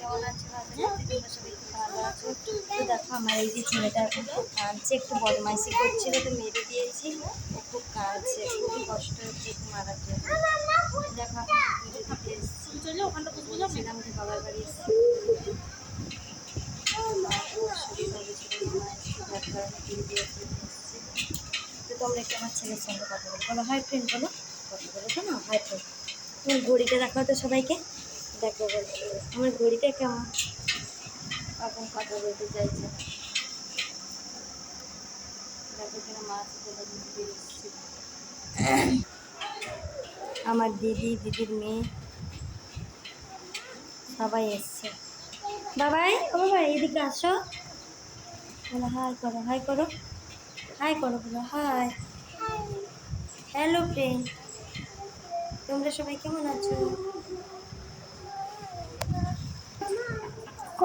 কেমন আছো? আশা করছি তোমরা সবাই খুব ভালো আছো। তো দেখো আমার এই যে ছেলেটা এখন খুব কাঁদছে, একটু বদমাইশি করছিল তো মেরে দিয়েছি। ও খুব কাঁদছে, খুবই কষ্ট হচ্ছে একটু মারার জন্য। দেখো মেরে দিতে এসেছি, বলেছিলাম যে বাবার বাড়ি এসেছি শরীর ভালো ছিল না, এসেছি যার কারণে মেরে দিয়ে এসেছি। তো তোমরা একটু আমার ছেলের সঙ্গে কথা বলো, বলো হাই ফ্রেন্ড, বলো কথা বলো তো না, হাই ফ্রেন্ড। তোমার ঘড়িটা দেখাও তো সবাইকে, দেখো বলো আমার ঘড়িটা কেমন এখন কথা বলতে চাইছে। দেখো কিনা মাছ বলে দিদি এসেছি, আমার দিদি, দিদির মেয়ে সবাই এসছে। বাবাই, ও বাবাই এদিকে আসো, বলো হাই করো, হাই করো, হাই করো, বলো হাই। হ্যালো ফ্রেন্ড, তোমরা সবাই কেমন আছো?